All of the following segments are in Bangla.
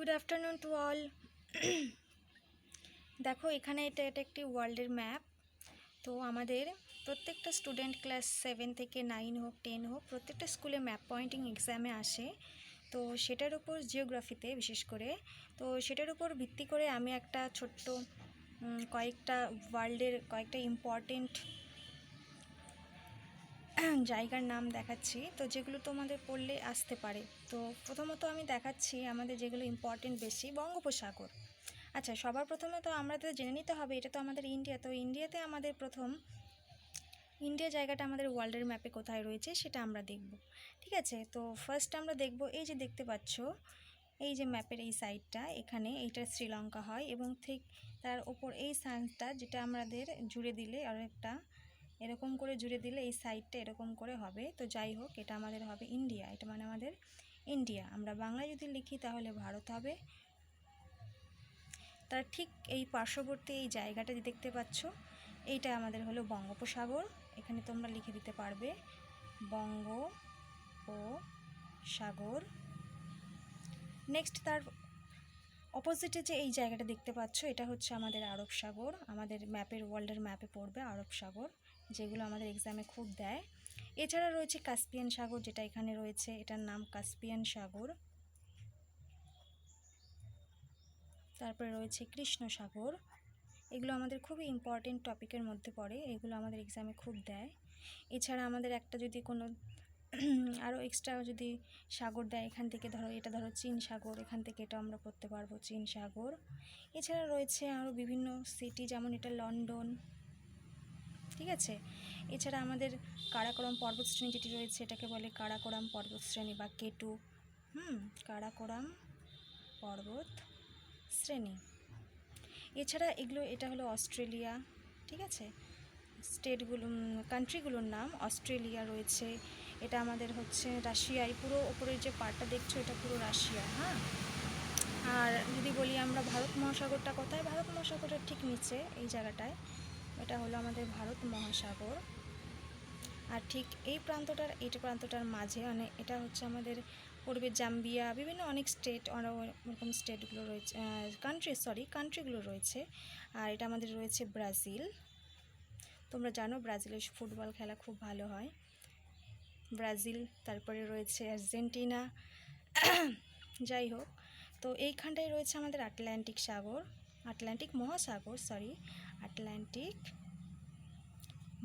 Good afternoon to all. দেখো এখানে এটা একটি ওয়ার্ল্ডের ম্যাপ। তো আমাদের প্রত্যেকটা স্টুডেন্ট ক্লাস 7 থেকে 9 হোক 10 হোক প্রত্যেকটা স্কুলে ম্যাপ পয়েন্টিং এক্সামে আসে। তো সেটার উপর জিওগ্রাফিতে বিশেষ করে, তো সেটার উপর ভিত্তি করে আমি একটা ছোট্ট কয়েকটা ওয়ার্ল্ডের কয়েকটা ইম্পর্টেন্ট জায়গার নাম দেখাচ্ছি, তো যেগুলো তোমাদের পড়লে আসতে পারে। তো প্রথমত আমি দেখাচ্ছি আমাদের যেগুলো ইম্পর্টেন্ট বেশি, বঙ্গোপসাগর। আচ্ছা, সবার প্রথমে তো আমাদের জেনে নিতে হবে এটা তো আমাদের ইন্ডিয়া। তো ইন্ডিয়াতে আমাদের প্রথম ইন্ডিয়া জায়গাটা আমাদের ওয়ার্ল্ডের ম্যাপে কোথায় রয়েছে সেটা আমরা দেখব। ঠিক আছে, তো ফার্স্ট আমরা দেখব এই যে দেখতে পাচ্ছ এই যে ম্যাপের এই সাইডটা, এখানে এইটা শ্রীলঙ্কা হয় এবং ঠিক তার ওপর এই সাইডটা যেটা আমাদের জুড়ে দিলে আর একটা এরকম করে জুড়ে দিলে এই সাইডটা এরকম করে হবে। তো যাই হোক, এটা আমাদের হবে ইন্ডিয়া, এটা মানে আমাদের ইন্ডিয়া। আমরা বাংলায় যদি লিখি তাহলে ভারত হবে। তার ঠিক এই পার্শ্ববর্তী এই জায়গাটা যে দেখতে পাচ্ছ এইটা আমাদের হলো বঙ্গোপসাগর। এখানে তোমরা লিখে দিতে পারবে বঙ্গোপসাগর। নেক্সট তার অপোজিটে যে এই জায়গাটা দেখতে পাচ্ছ এটা হচ্ছে আমাদের আরব সাগর। আমাদের ম্যাপের ওয়ার্ল্ডের ম্যাপে পড়বে আরব সাগর, যেগুলো আমাদের এক্সামে খুব দেয়। এছাড়া রয়েছে কাস্পিয়ান সাগর, যেটা এখানে রয়েছে, এটার নাম কাস্পিয়ান সাগর। তারপরে রয়েছে কৃষ্ণ সাগর। এগুলো আমাদের খুবই ইম্পর্টেন্ট টপিকের মধ্যে পড়ে, এগুলো আমাদের এক্সামে খুব দেয়। এছাড়া আমাদের একটা যদি কোনো আরও এক্সট্রা যদি সাগর দেয়, এখান থেকে ধরো এটা ধরো চীন সাগর, এখান থেকে এটা আমরা পড়তে পারবো চীন সাগর। এছাড়া রয়েছে আরও বিভিন্ন সিটি, যেমন এটা লন্ডন। ঠিক আছে, এছাড়া আমাদের কারাকোরাম পর্বতশ্রেণী যেটি রয়েছে এটাকে বলে কারাকোরাম পর্বতশ্রেণী বা কেটু। কারাকোরাম পর্বত শ্রেণী। এছাড়া এটা হলো অস্ট্রেলিয়া। ঠিক আছে, স্টেটগুলো কান্ট্রিগুলোর নাম অস্ট্রেলিয়া রয়েছে, এটা আমাদের হচ্ছে রাশিয়ায়, পুরো ওপরের যে পার্টটা দেখছো এটা পুরো রাশিয়া। হ্যাঁ, আর যদি বলি আমরা ভারত মহাসাগরটা কোথায়, ভারত মহাসাগরের ঠিক নিচে এই জায়গাটায়, এটা হলো আমাদের ভারত মহাসাগর। আর ঠিক এই প্রান্তটার মাঝে মানে এটা হচ্ছে আমাদের পড়বে জাম্বিয়া, বিভিন্ন অনেক স্টেট, ওরকম স্টেটগুলো রয়েছে, কান্ট্রিগুলো রয়েছে। আর এটা আমাদের রয়েছে ব্রাজিল। তোমরা জানো ব্রাজিলের ফুটবল খেলা খুব ভালো হয়, ব্রাজিল। তারপরে রয়েছে আর্জেন্টিনা। যাই হোক, তো এইখানটায় রয়েছে আমাদের আটলান্টিক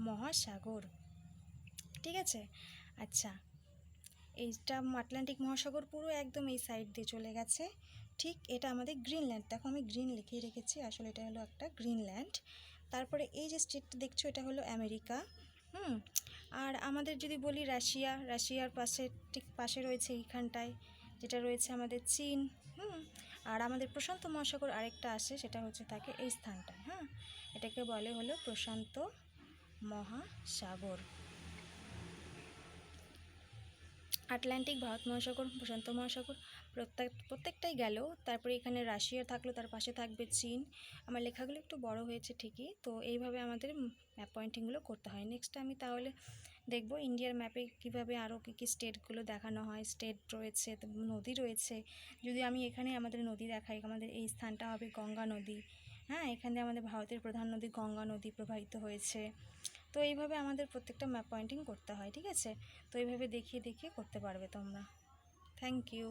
মহাসাগর। ঠিক আছে, আচ্ছা, এইটা আটলান্টিক মহাসাগর পুরো একদম এই সাইড দিয়ে চলে গেছে। ঠিক এটা আমাদের গ্রিনল্যান্ড, দেখো আমি গ্রিন লিখেই রেখেছি, আসলে এটা হলো একটা গ্রিনল্যান্ড। তারপরে এই যে স্টেটটা দেখছো এটা হলো আমেরিকা। আর আমাদের যদি বলি রাশিয়ার ঠিক পাশে রয়েছে এইখানটায় যেটা রয়েছে আমাদের চীন। আর আমাদের প্রশান্ত মহাসাগর আরেকটা আসে, সেটা হচ্ছে থাকে এই স্থানটা। এটাকে বলে হলো প্রশান্ত মহাসাগর। আটলান্টিক, ভারত মহাসাগর, প্রশান্ত মহাসাগর প্রত্যেকটাই গেল। তারপরে এখানে রাশিয়া থাকলো, তার পাশে থাকবে চীন। আমার লেখাগুলো একটু বড় হয়েছে ঠিকই, তো এইভাবে আমাদের ম্যাপ পয়েন্টিংগুলো করতে হয়। নেক্সট আমি তাহলে দেখব ইন্ডিয়ার ম্যাপে কীভাবে আরও কী স্টেটগুলো দেখানো হয়। স্টেট রয়েছে, নদী রয়েছে। যদি আমি এখানে আমাদের নদী দেখাই, আমাদের এই স্থানটা হবে গঙ্গা নদী। এখানে আমাদের ভারতের প্রধান নদী গঙ্গা নদী প্রবাহিত হয়েছে। তো এইভাবে আমাদের প্রত্যেকটা ম্যাপ পয়েন্টিং করতে হয়। ঠিক আছে, তো এইভাবে দেখিয়ে করতে পারবে তোমরা। Thank you.